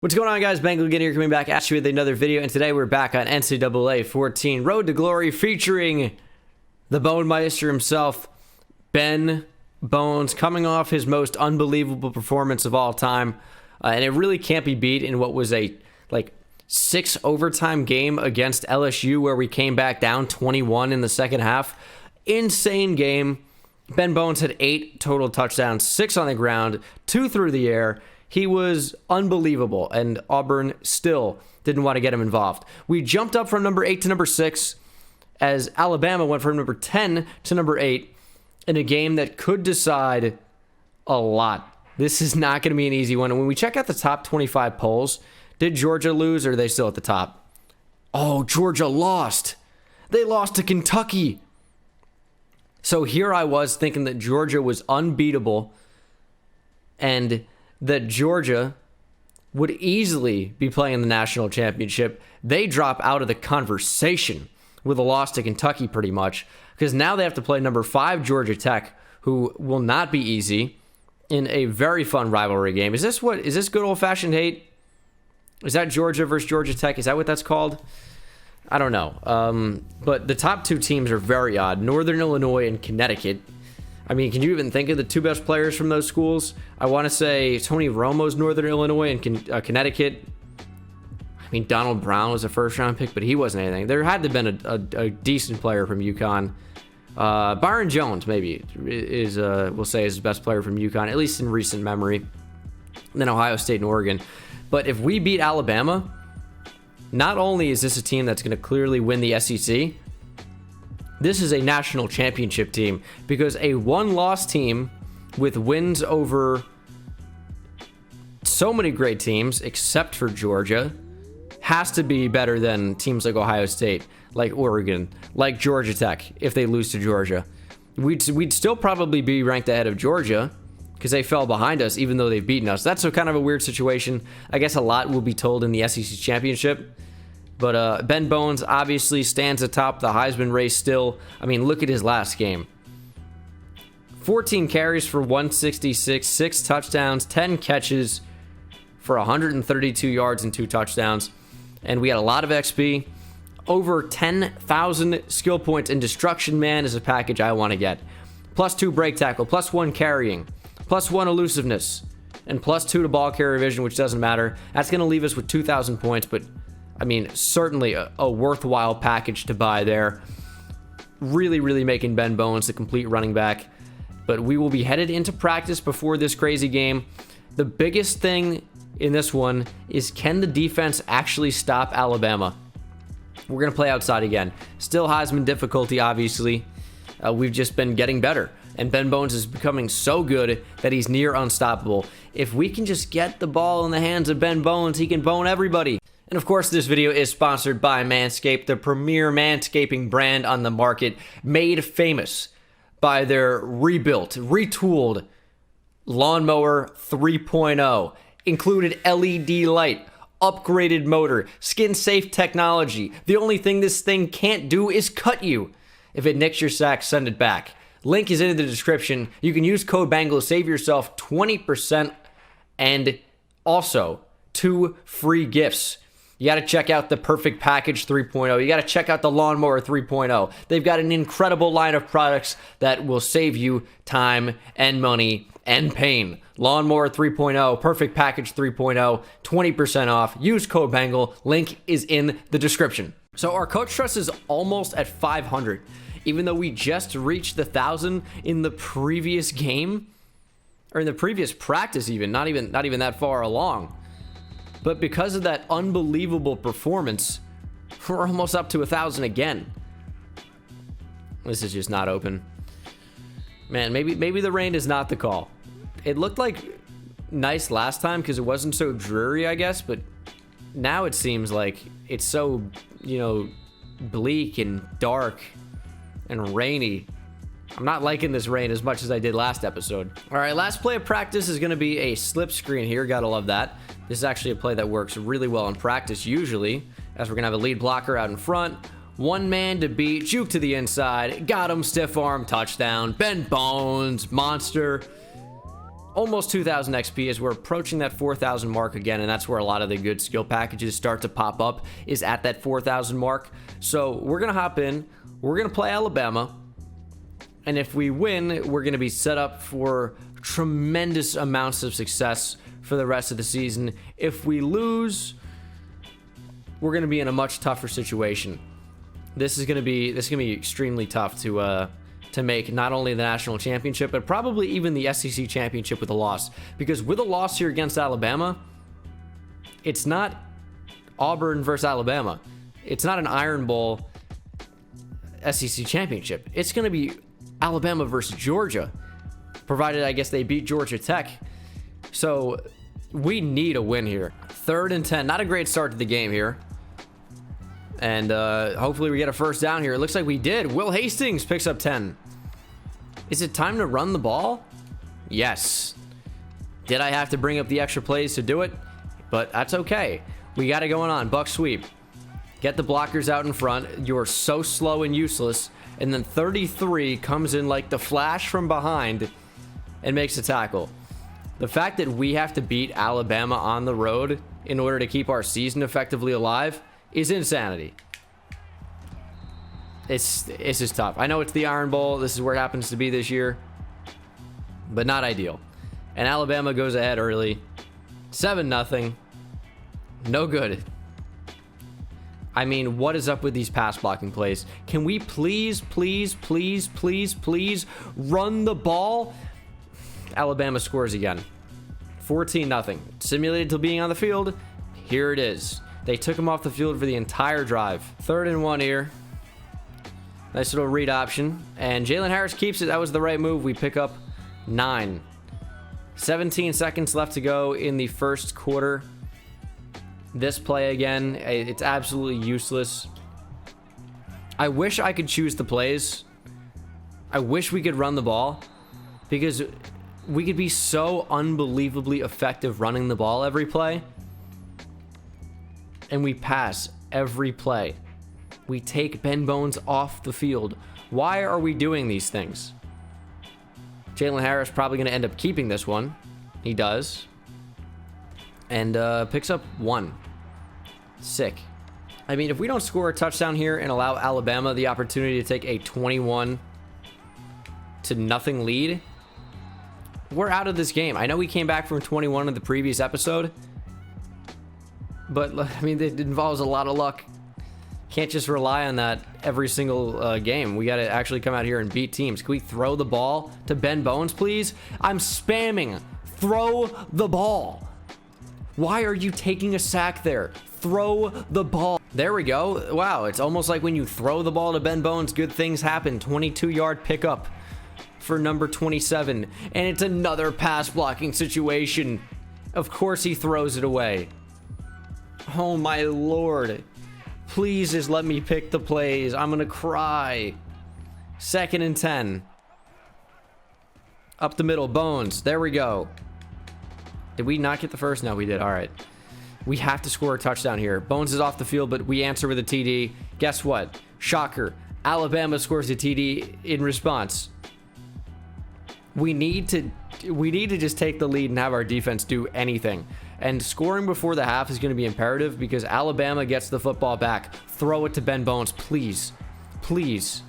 What's going on, guys? Bengal King here, coming back at you with another video, and today we're back on NCAA 14 Road to Glory, featuring the Bone Meister himself, Ben Bones, coming off his most unbelievable performance of all time, and it really can't be beat in what was a 6 overtime game against LSU, where we came back down 21 in the second half. Insane game. Ben Bones had 8 total touchdowns, 6 on the ground, 2 through the air. He was unbelievable, and Auburn still didn't want to get him involved. We jumped up from number 8 to number 6 as Alabama went from number 10 to number 8 in a game that could decide a lot. This is not going to be an easy one. And when we check out the top 25 polls, did Georgia lose, or are they still at the top? Oh, Georgia lost. They lost to Kentucky. So here I was thinking that Georgia was unbeatable and that Georgia would easily be playing the national championship. They drop out of the conversation with a loss to Kentucky pretty much, because now they have to play number 5 Georgia Tech, who will not be easy, in a very fun rivalry game. Is this good old-fashioned hate? Is that Georgia versus Georgia Tech? Is that what that's called? I don't know. But the top 2 teams are very odd. Northern Illinois and Connecticut. I mean, can you even think of the 2 best players from those schools? I want to say Tony Romo's Northern Illinois and Connecticut. I mean, Donald Brown was a first-round pick, but he wasn't anything. There had to have been a decent player from UConn. Byron Jones, maybe, is we'll say is the best player from UConn, at least in recent memory. And then Ohio State and Oregon. But if we beat Alabama, not only is this a team that's going to clearly win the SEC, this is a national championship team, because a one-loss team with wins over so many great teams, except for Georgia, has to be better than teams like Ohio State, like Oregon, like Georgia Tech. If they lose to Georgia, we'd still probably be ranked ahead of Georgia, because they fell behind us, even though they've beaten us. That's kind of a weird situation. I guess a lot will be told in the SEC championship. But Ben Bones obviously stands atop the Heisman race still. I mean, look at his last game. 14 carries for 166, 6 touchdowns, 10 catches for 132 yards and 2 touchdowns. And we had a lot of XP. Over 10,000 skill points, and Destruction Man is a package I want to get. +2 break tackle, +1 carrying, +1 elusiveness, and +2 to ball carrier vision, which doesn't matter. That's going to leave us with 2,000 points, but I mean, certainly a worthwhile package to buy there. Really making Ben Bones the complete running back. But we will be headed into practice before this crazy game. The biggest thing in this one is, can the defense actually stop Alabama? We're going to play outside again. Still Heisman difficulty, obviously. We've just been getting better. And Ben Bones is becoming so good that he's near unstoppable. If we can just get the ball in the hands of Ben Bones, he can bone everybody. And of course, this video is sponsored by Manscaped, the premier manscaping brand on the market, made famous by their rebuilt, retooled Lawnmower 3.0. Included LED light, upgraded motor, skin-safe technology. The only thing this thing can't do is cut you. If it nicks your sack, send it back. Link is in the description. You can use code BANGLE, save yourself 20%, and also 2 free gifts. You got to check out the Perfect Package 3.0. You got to check out the Lawnmower 3.0. They've got an incredible line of products that will save you time and money and pain. Lawnmower 3.0, Perfect Package 3.0, 20% off. Use code BANGLE. Link is in the description. So our coach trust is almost at 500, even though we just reached the 1,000 in the previous game, or in the previous practice even, not even that far along. But because of that unbelievable performance, we're almost up to 1,000 again. This is just not open. Man, maybe the rain is not the call. It looked like nice last time because it wasn't so dreary, I guess, but now it seems like it's so, bleak and dark and rainy. I'm not liking this rain as much as I did last episode. All right, last play of practice is going to be a slip screen here. Gotta love that. This is actually a play that works really well in practice usually, as we're going to have a lead blocker out in front. One man to beat, juke to the inside, got him, stiff arm, touchdown. Ben Bones, monster. almost 2,000 XP as we're approaching that 4,000 mark again, and that's where a lot of the good skill packages start to pop up, is at that 4,000 mark. So we're going to hop in, we're going to play Alabama, and if we win, we're going to be set up for tremendous amounts of success for the rest of the season. If we lose, we're going to be in a much tougher situation. This is going to be extremely tough to make not only the national championship, but probably even the SEC championship with a loss. Because with a loss here against Alabama, it's not Auburn versus Alabama. It's not an Iron Bowl SEC championship. It's going to be Alabama versus Georgia, provided, I guess, they beat Georgia Tech. So we need a win here. 3rd and 10. Not a great start to the game here. And hopefully we get a first down here. It looks like we did. Will Hastings picks up 10. Is it time to run the ball? Yes. Did I have to bring up the extra plays to do it? But that's okay. We got it going on. Buck sweep. Get the blockers out in front. You're so slow and useless. And then 33 comes in like the flash from behind and makes a tackle. The fact that we have to beat Alabama on the road in order to keep our season effectively alive is insanity. It's just tough. I know it's the Iron Bowl. This is where it happens to be this year, but not ideal. And Alabama goes ahead early. 7-0. No good. I mean, what is up with these pass blocking plays? Can we please run the ball? Alabama scores again. 14-0. Simulated to being on the field. Here it is. They took him off the field for the entire drive. 3rd and 1 here. Nice little read option. And Jalen Harris keeps it. That was the right move. We pick up 9. 17 seconds left to go in the first quarter. This play again, it's absolutely useless. I wish I could choose the plays. I wish we could run the ball, because we could be so unbelievably effective running the ball every play. And we pass every play. We take Ben Bones off the field. Why are we doing these things? Jalen Harris probably going to end up keeping this one. He does. And picks up 1. Sick. I mean, if we don't score a touchdown here and allow Alabama the opportunity to take a 21-0 lead, we're out of this game. I know we came back from 21 in the previous episode, but I mean, it involves a lot of luck. Can't just rely on that every single game. We got to actually come out here and beat teams. Can we throw the ball to Ben Bones, please? I'm spamming. Throw the ball. Why are you taking a sack there? Throw the ball. There we go. Wow, it's almost like when you throw the ball to Ben Bones, good things happen. 22-yard pickup for number 27. And it's another pass blocking situation. Of course he throws it away. Oh my lord. Please just let me pick the plays. I'm gonna cry. 2nd and 10. Up the middle, Bones. There we go. Did we not get the first? No, we did. All right. We have to score a touchdown here. Bones is off the field, but we answer with a TD. Guess what? Shocker. Alabama scores a TD in response. We need to just take the lead and have our defense do anything. And scoring before the half is going to be imperative, because Alabama gets the football back. Throw it to Ben Bones, please. Please.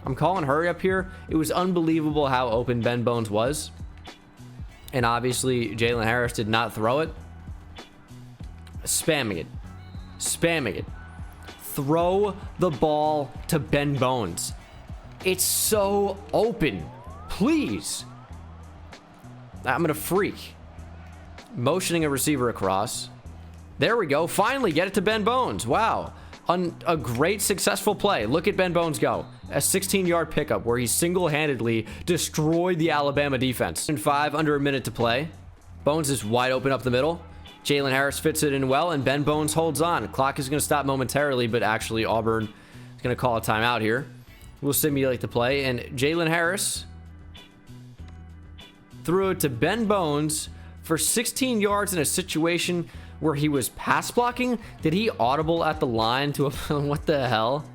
I'm calling hurry up here. It was unbelievable how open Ben Bones was. And obviously, Jalen Harris did not throw it. Spamming it. Spamming it. Throw the ball to Ben Bones. It's so open. Please. I'm going to freak. Motioning a receiver across. There we go. Finally, get it to Ben Bones. Wow. A great successful play. Look at Ben Bones go. A 16-yard pickup where he single-handedly destroyed the Alabama defense. And 5, under a minute to play. Bones is wide open up the middle. Jalen Harris fits it in well, and Ben Bones holds on. Clock is going to stop momentarily, but actually Auburn is going to call a timeout here. We'll simulate the play, and Jalen Harris threw it to Ben Bones for 16 yards in a situation where he was pass blocking. Did he audible at the line to a what the hell?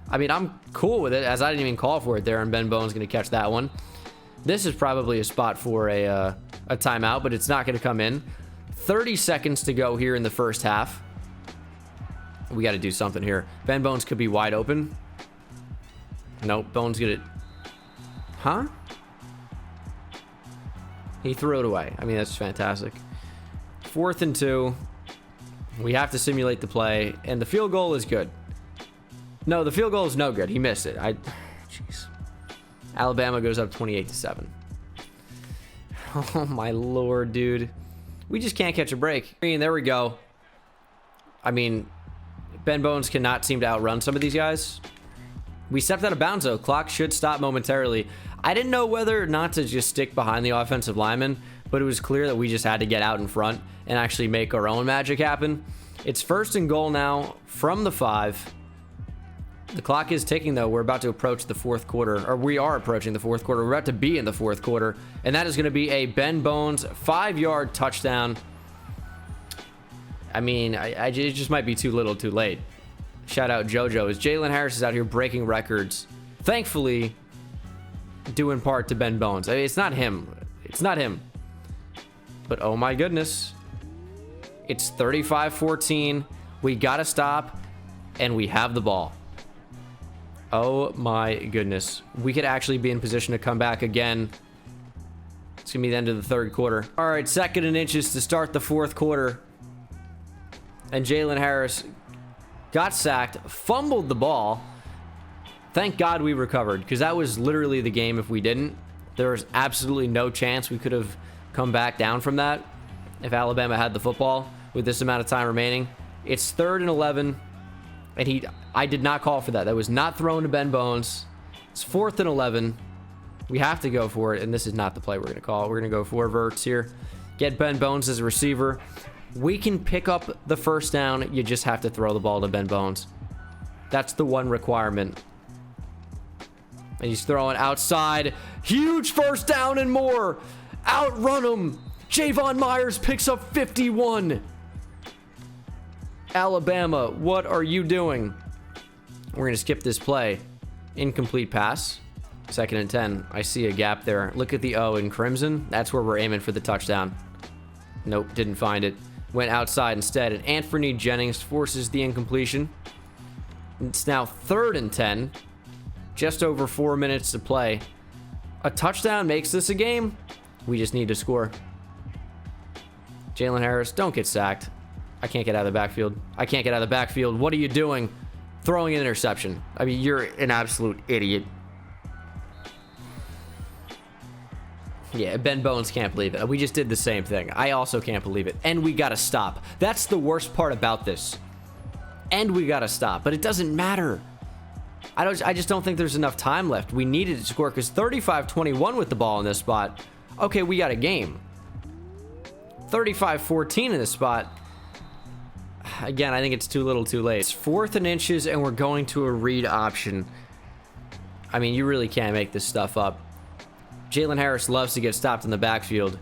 I mean, I'm cool with it, as I didn't even call for it there, and Ben Bones going to catch that one. This is probably a spot for a a timeout, but it's not going to come in. 30 seconds to go here in the first half. We got to do something here. Ben Bones could be wide open. Nope, Bones get it. Huh? He threw it away. I mean, that's fantastic. 4th and 2. We have to simulate the play, and the field goal is good. No, the field goal is no good. He missed it. Jeez. Alabama goes up 28-7. Oh my lord, dude. We just can't catch a break. And there we go. I mean, Ben Bones cannot seem to outrun some of these guys. We stepped out of bounds, though. Clock should stop momentarily. I didn't know whether or not to just stick behind the offensive lineman, but it was clear that we just had to get out in front and actually make our own magic happen. It's 1st and goal now from the 5. The clock is ticking, though. We're about to approach the 4th quarter, or we are approaching the 4th quarter. We're about to be in the 4th quarter, and that is going to be a Ben Bones 5-yard touchdown. I mean, it just might be too little too late. Shout out JoJo, as Jalen Harris is out here breaking records. Thankfully, due in part to Ben Bones. I mean, it's not him. It's not him. But oh my goodness. It's 35-14. We got to stop, and we have the ball. Oh my goodness. We could actually be in position to come back again. It's going to be the end of the 3rd quarter. All right, 2nd and inches to start the 4th quarter. And Jalen Harris got sacked, fumbled the ball. Thank God we recovered, because that was literally the game if we didn't. There was absolutely no chance we could have come back down from that if Alabama had the football with this amount of time remaining. It's 3rd and 11, and I did not call for that. That was not thrown to Ben Bones. It's 4th and 11. We have to go for it, and this is not the play we're going to call. We're going to go for verts here. Get Ben Bones as a receiver. We can pick up the first down. You just have to throw the ball to Ben Bones. That's the one requirement. And he's throwing outside. Huge first down and more. Outrun him. Javon Myers picks up 51. Alabama, what are you doing? We're going to skip this play. Incomplete pass. 2nd and 10. I see a gap there. Look at the O in crimson. That's where we're aiming for the touchdown. Nope, didn't find it. Went outside instead, and Anthony Jennings forces the incompletion. It's now 3rd and 10. Just over 4 minutes to play. A touchdown makes this a game. We just need to score. Jalen Harris, don't get sacked. I can't get out of the backfield. I can't get out of the backfield. What are you doing? Throwing an interception. I mean, you're an absolute idiot. Yeah, Ben Bones can't believe it. We just did the same thing. I also can't believe it. And we got to stop. That's the worst part about this. And we got to stop. But it doesn't matter. I just don't think there's enough time left. We needed to score because 35-21 with the ball in this spot. Okay, we got a game. 35-14 in this spot. Again, I think it's too little too late. It's 4th and inches, and we're going to a read option. I mean, you really can't make this stuff up. Jalen Harris loves to get stopped in the backfield,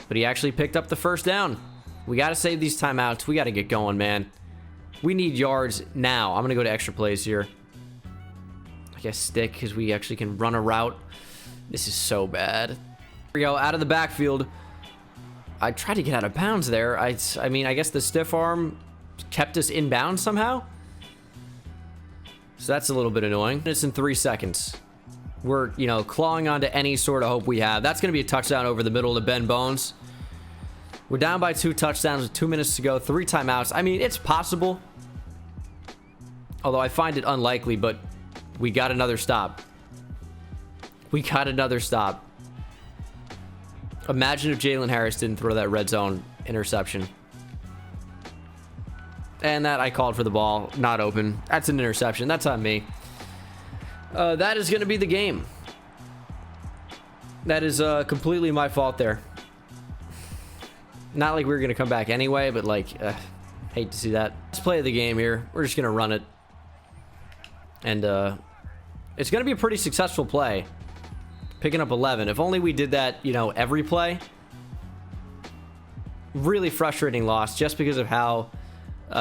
but he actually picked up the first down. We got to save these timeouts. We got to get going, man. We need yards now. I'm going to go to extra plays here. I guess stick because we actually can run a route. This is so bad. Here we go, out of the backfield. I tried to get out of bounds there. I mean, I guess the stiff arm kept us in bounds somehow. So that's a little bit annoying. It's in 3 seconds. We're, clawing onto any sort of hope we have. That's going to be a touchdown over the middle to Ben Bones. We're down by 2 touchdowns with 2 minutes to go, 3 timeouts. I mean, it's possible. Although I find it unlikely, but we got another stop. We got another stop. Imagine if Jalen Harris didn't throw that red zone interception. And that I called for the ball, not open. That's an interception. That's on me. That is going to be the game. That is completely my fault there. Not like we were going to come back anyway, but hate to see that. Let's play the game here. We're just going to run it. And it's going to be a pretty successful play. Picking up 11. If only we did that, every play. Really frustrating loss just because of how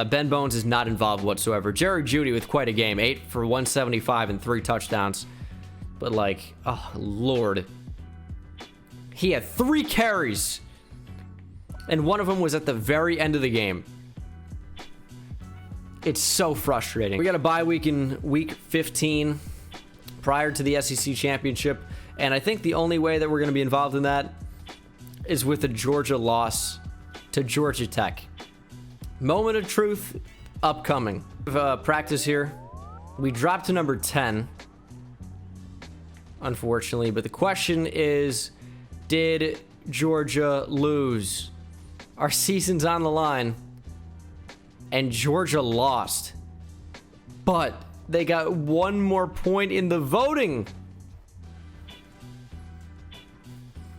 Ben Bones is not involved whatsoever. Jerry Jeudy with quite a game. 8 for 175 and 3 touchdowns. But oh, Lord. He had 3 carries, and one of them was at the very end of the game. It's so frustrating. We got a bye week in week 15 prior to the SEC championship, and I think the only way that we're going to be involved in that is with a Georgia loss to Georgia Tech. Moment of truth upcoming. Practice here. We dropped to number 10, unfortunately, but the question is, did Georgia lose? Our season's on the line, and Georgia lost, but they got 1 more point in the voting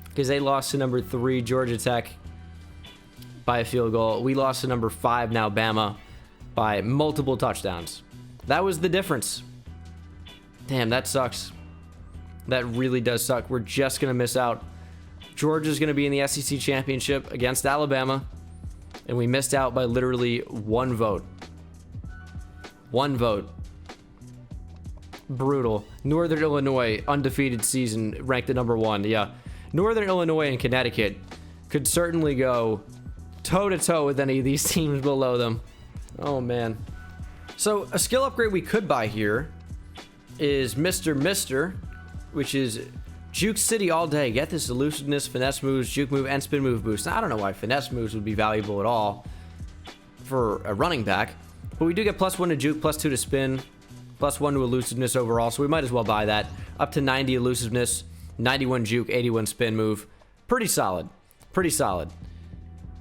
because they lost to number 3 Georgia Tech by a field goal. We lost to number 5 now Bama by multiple touchdowns. That was the difference. Damn, that sucks. That really does suck. We're just gonna miss out. Georgia's gonna be in the SEC championship against Alabama, and we missed out by literally 1 vote. 1 vote. Brutal. Northern Illinois, undefeated season, ranked at number 1. Yeah. Northern Illinois and Connecticut could certainly go toe-to-toe with any of these teams below them. Oh, man. So, a skill upgrade we could buy here is Mr., which is Juke City all day. Get this elusiveness, finesse moves, juke move, and spin move boost. Now, I don't know why finesse moves would be valuable at all for a running back, but we do get +1 to juke, +2 to spin, +1 to elusiveness overall, so we might as well buy that. Up to 90 elusiveness, 91 juke, 81 spin move. Pretty solid. Pretty solid.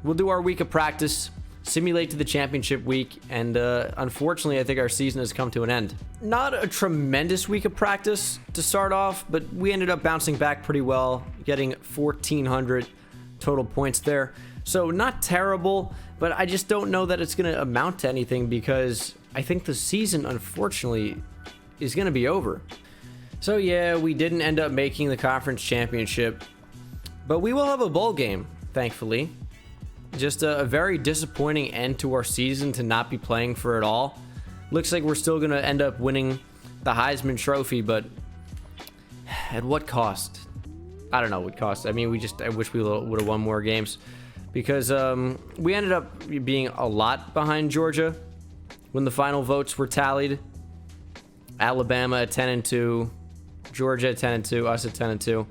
We'll do our week of practice, simulate to the championship week, and unfortunately, I think our season has come to an end. Not a tremendous week of practice to start off, but we ended up bouncing back pretty well, getting 1,400 total points there. So not terrible, but I just don't know that it's going to amount to anything because I think the season, unfortunately, is going to be over. So yeah, we didn't end up making the conference championship, but we will have a bowl game, thankfully. Just a very disappointing end to our season to not be playing for it all. Looks like we're still going to end up winning the Heisman Trophy, but at what cost? I don't know what cost. I mean, I wish we would have won more games because we ended up being a lot behind Georgia when the final votes were tallied. Alabama at 10-2, Georgia at 10-2, us at 10-2.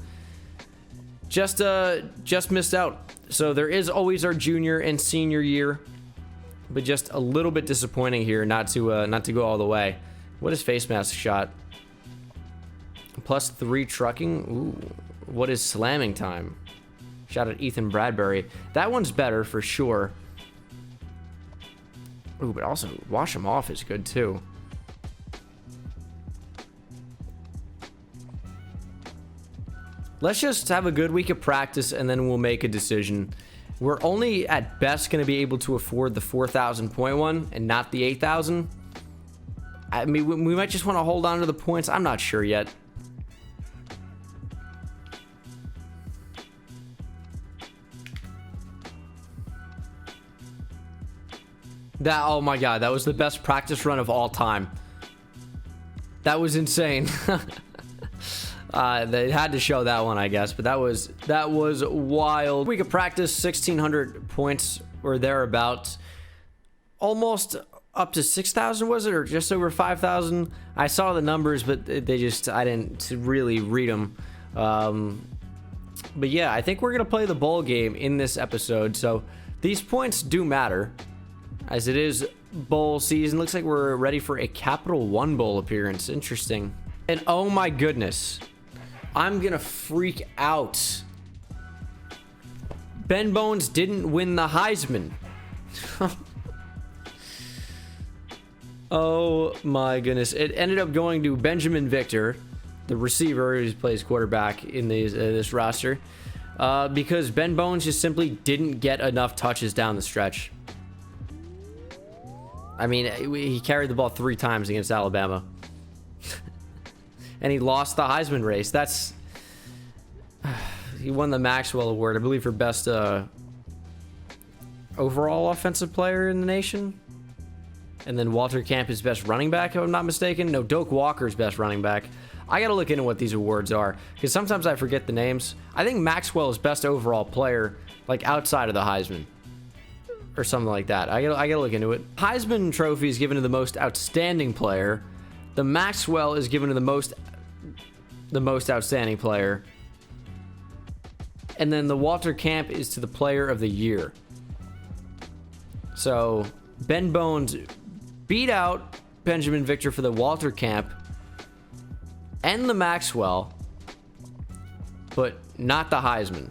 Just missed out. So there is always our junior and senior year, but just a little bit disappointing here not to go all the way. What is face mask shot? +3 trucking. Ooh, what is slamming time? Shot at Ethan Bradbury. That one's better for sure. Ooh, but also wash him off is good too. Let's just have a good week of practice and then we'll make a decision. We're only at best going to be able to afford the 4,000 point one and not the 8,000. I mean, we might just want to hold on to the points. I'm not sure yet. Oh my God, that was the best practice run of all time. That was insane. They had to show that one, I guess, but that was wild. We could practice 1,600 points or thereabouts, almost up to 6,000, was it, or just over 5,000? I saw the numbers, but I didn't really read them. But yeah, I think we're gonna play the bowl game in this episode, so these points do matter, as it is bowl season. Looks like we're ready for a Capital One Bowl appearance. Interesting. And oh my goodness, I'm gonna freak out. Ben Bones didn't win the Heisman. Oh my goodness. It ended up going to Benjamin Victor, the receiver who plays quarterback in this roster, because Ben Bones just simply didn't get enough touches down the stretch. I mean, he carried the ball 3 times against Alabama. And he lost the Heisman race. He won the Maxwell Award, I believe, for best overall offensive player in the nation. And then Walter Camp is best running back, if I'm not mistaken. No, Doak Walker's best running back. I gotta look into what these awards are, because sometimes I forget the names. I think Maxwell is best overall player, like outside of the Heisman, or something like that. I gotta look into it. Heisman trophy is given to the most outstanding player. The Maxwell is given to the most outstanding player. And then the Walter Camp is to the player of the year. So Ben Bones beat out Benjamin Victor for the Walter Camp and the Maxwell, but not the Heisman.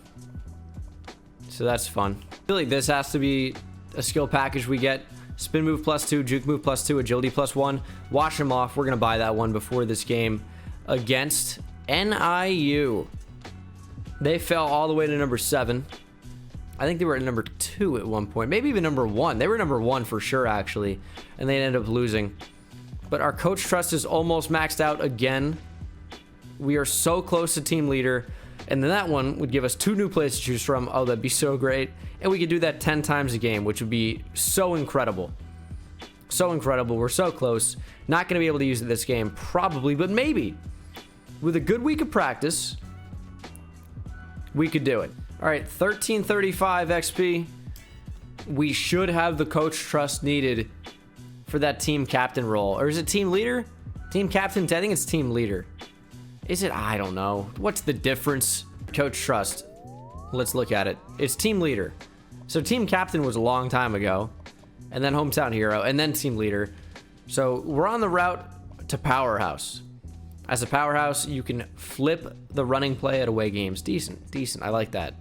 So that's fun. I feel like this has to be a skill package we get. Spin move +2, juke move +2, agility +1. Wash them off. We're going to buy that one before this game against NIU. They fell all the way to number 7. I think they were at number 2 at one point. Maybe even number 1. They were number 1 for sure, actually. And they ended up losing. But our coach trust is almost maxed out again. We are so close to team leader. And then that one would give us 2 new plays to choose from. Oh, that'd be so great. And we could do that 10 times a game, which would be so incredible. So incredible. We're so close. Not going to be able to use it this game, probably, but maybe. With a good week of practice, we could do it. All right, 1335 XP. We should have the coach trust needed for that team captain role. Or is it team leader? Team captain? I think it's team leader. Is it? I don't know. What's the difference? Coach trust. Let's look at it. It's team leader. So team captain was a long time ago. And then hometown hero. And then team leader. So we're on the route to powerhouse. As a powerhouse, you can flip the running play at away games. Decent. I like that.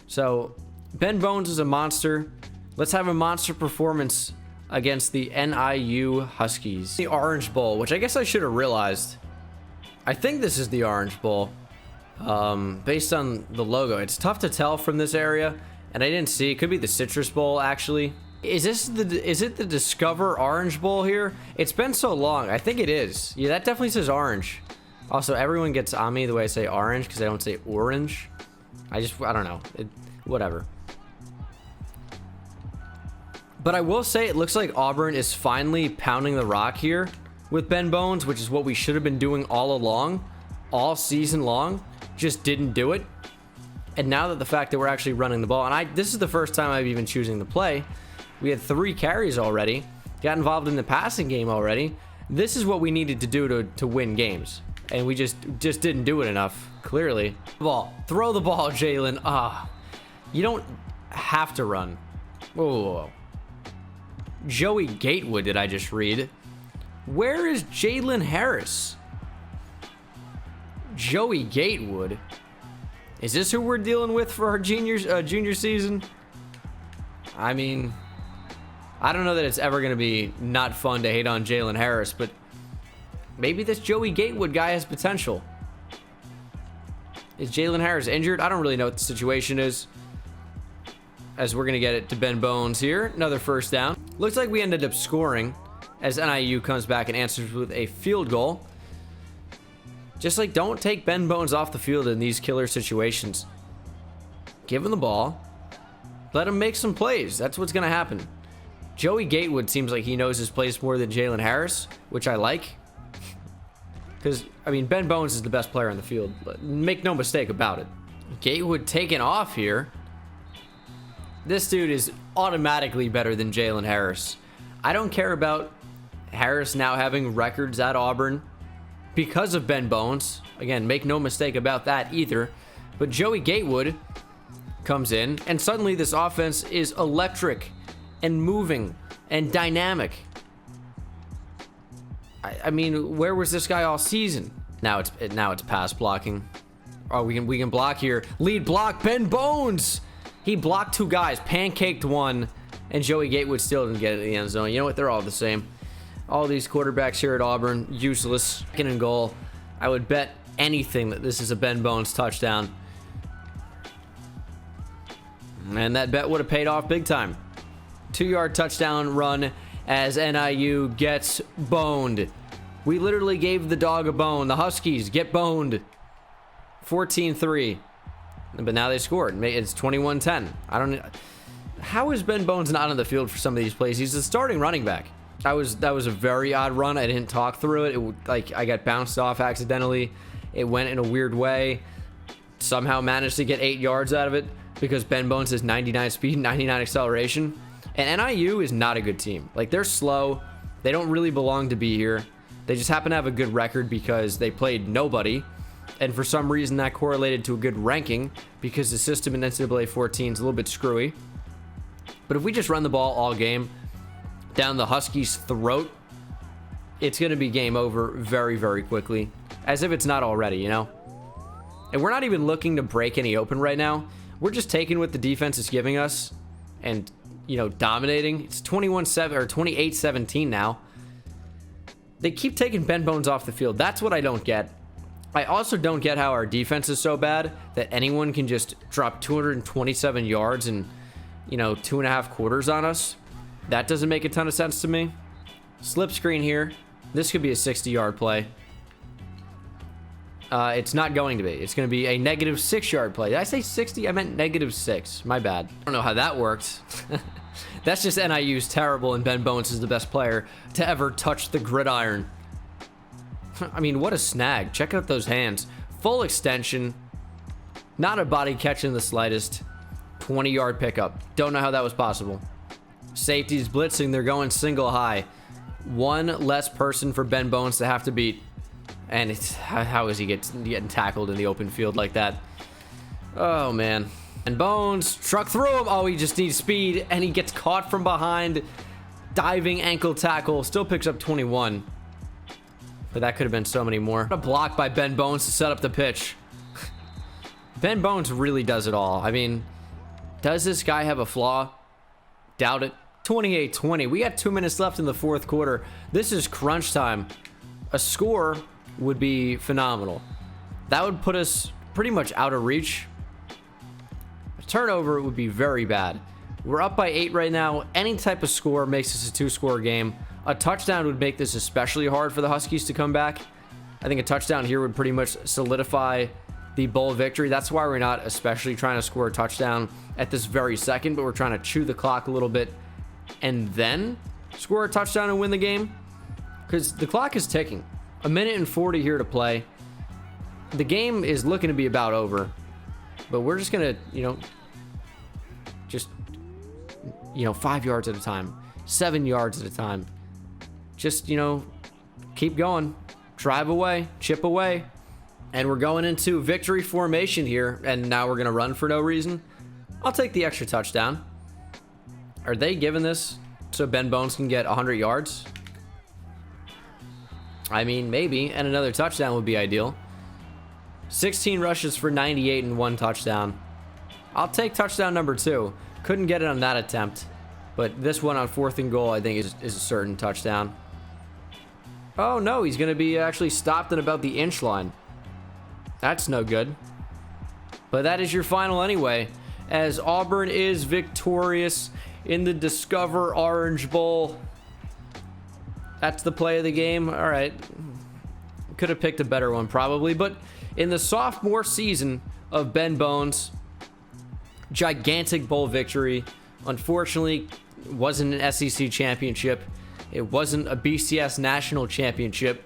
So Ben Bones is a monster. Let's have a monster performance against the NIU Huskies. The Orange Bowl, which I guess I should have realized. I think this is the Orange Bowl. Based on the logo. It's tough to tell from this area. And I didn't see. It could be the Citrus Bowl, actually. Is it the Discover Orange Bowl here? It's been so long. I think it is. Yeah, that definitely says orange. Also, everyone gets on me the way I say orange because I don't say orange. I don't know. Whatever. But I will say it looks like Auburn is finally pounding the rock here with Ben Bones, which is what we should have been doing all along, all season long. Just didn't do it. And now that the fact that we're actually running the ball, and this is the first time I've even choosing the play. We had 3 carries already, got involved in the passing game already. This is what we needed to do to win games. And we just didn't do it enough, clearly. Throw the ball, Jalen. You don't have to run. Whoa. Joey Gatewood, did I just read? Where is Jalen Harris? Joey Gatewood? Is this who we're dealing with for our junior season? I mean, I don't know that it's ever going to be not fun to hate on Jalen Harris, but maybe this Joey Gatewood guy has potential. Is Jalen Harris injured? I don't really know what the situation is. As we're going to get it to Ben Bones here. Another first down. Looks like we ended up scoring as NIU comes back and answers with a field goal. Just like, don't take Ben Bones off the field in these killer situations. Give him the ball. Let him make some plays. That's what's going to happen. Joey Gatewood seems like he knows his place more than Jalen Harris, which I like. Because, I mean, Ben Bones is the best player on the field. Make no mistake about it. Gatewood taken off here. This dude is automatically better than Jalen Harris. I don't care about Harris now having records at Auburn because of Ben Bones. Again, make no mistake about that either. But Joey Gatewood comes in, and suddenly this offense is electric and moving and dynamic. I mean, where was this guy all season? Now it's pass blocking. Oh, we can block here. Lead block, Ben Bones. He blocked 2 guys, pancaked one, and Joey Gatewood still didn't get it in the end zone. You know what? They're all the same. All these quarterbacks here at Auburn, useless. Second and goal. I would bet anything that this is a Ben Bones touchdown. And that bet would have paid off big time. 2-yard touchdown run as NIU gets boned. We literally gave the dog a bone. The Huskies get boned. 14-3. But now they scored. It's 21-10. I don't know. How is Ben Bones not on the field for some of these plays? He's the starting running back. That was a very odd run. I didn't talk through it. Like, I got bounced off accidentally. It went in a weird way. Somehow managed to get 8 yards out of it because Ben Bones has 99 speed, 99 acceleration. And NIU is not a good team. Like, they're slow. They don't really belong to be here. They just happen to have a good record because they played nobody. And for some reason, that correlated to a good ranking because the system in NCAA 14 is a little bit screwy. But if we just run the ball all game down the Huskies' throat, it's going to be game over very, very quickly. As if it's not already, you know? And we're not even looking to break any open right now. We're just taking what the defense is giving us and, you know, dominating. It's 21-7 or 28-17 now. They keep taking Ben Bones off the field. That's what I don't get. I also don't get how our defense is so bad that anyone can just drop 227 yards in, you know, 2.5 quarters on us. That doesn't make a ton of sense to me. Slip screen here. This could be a 60-yard play. It's not going to be. It's going to be a negative 6-yard play. Did I say 60? I meant negative 6. My bad. I don't know how that worked. That's just NIU's terrible, and Ben Bones is the best player to ever touch the gridiron. I mean, what a snag. Check out those hands. Full extension. Not a body catch in the slightest. 20-yard pickup. Don't know how that was possible. Safety's blitzing. They're going single high. One less person for Ben Bones to have to beat. And it's, how is he getting tackled in the open field like that? Oh, man. And Bones struck through him. Oh, he just needs speed. And he gets caught from behind. Diving ankle tackle. Still picks up 21. But that could have been so many more. A block by Ben Bones to set up the pitch. Ben Bones really does it all. I mean, does this guy have a flaw? Doubt it. 28-20. We got 2 minutes left in the fourth quarter. This is crunch time. A score would be phenomenal. That would put us pretty much out of reach. A turnover would be very bad. We're up by 8 right now. Any type of score makes this a 2-score game. A touchdown would make this especially hard for the Huskies to come back. I think a touchdown here would pretty much solidify the Bowll victory. That's why we're not especially trying to score a touchdown at this very second, but we're trying to chew the clock a little bit and then score a touchdown and win the game. Because the clock is ticking. 1 minute and 40 here to play. The game is looking to be about over. But we're just going to, you know, 5 yards at a time. 7 yards at a time. Just, you know, keep going. Drive away. Chip away. And we're going into victory formation here. And now we're going to run for no reason. I'll take the extra touchdown. Are they giving this so Ben Bones can get 100 yards? I mean, maybe. And another touchdown would be ideal. 16 rushes for 98 and 1 touchdown. I'll take touchdown number 2. Couldn't get it on that attempt. But this one on 4th and goal, I think, is a certain touchdown. Oh, no. He's going to be actually stopped at about the inch line. That's no good. But that is your final anyway. As Auburn is victorious in the Discover Orange Bowl. That's the play of the game. All right. Could have picked a better one probably. But in the sophomore season of Ben Bones, gigantic bowl victory. Unfortunately, it wasn't an SEC championship. It wasn't a BCS national championship.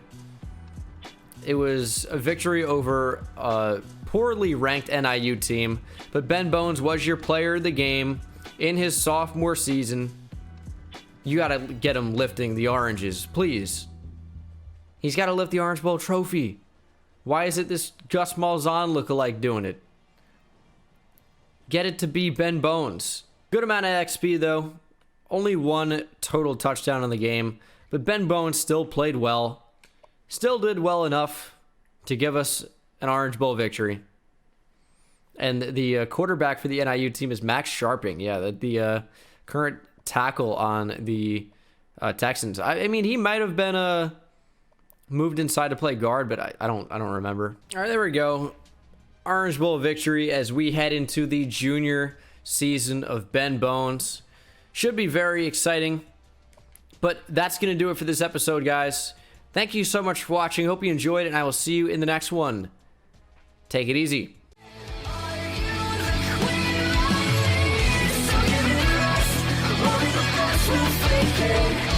It was a victory over a poorly ranked NIU team. But Ben Bones was your player of the game in his sophomore season. You got to get him lifting the oranges, please. He's got to lift the Orange Bowl trophy. Why is it this Gus Malzahn lookalike doing it? Get it to be Ben Bones. Good amount of XP, though. Only 1 total touchdown in the game. But Ben Bones still played well. Still did well enough to give us an Orange Bowl victory. And the quarterback for the NIU team is Max Sharping. Yeah, the current tackle on the Texans. I mean, he might have been moved inside to play guard, but I don't remember. All right, there we go. Orange Bowl victory as we head into the junior season of Ben Bones. Should be very exciting. But that's going to do it for this episode, guys. Thank you so much for watching. Hope you enjoyed it, and I will see you in the next one. Take it easy. We'll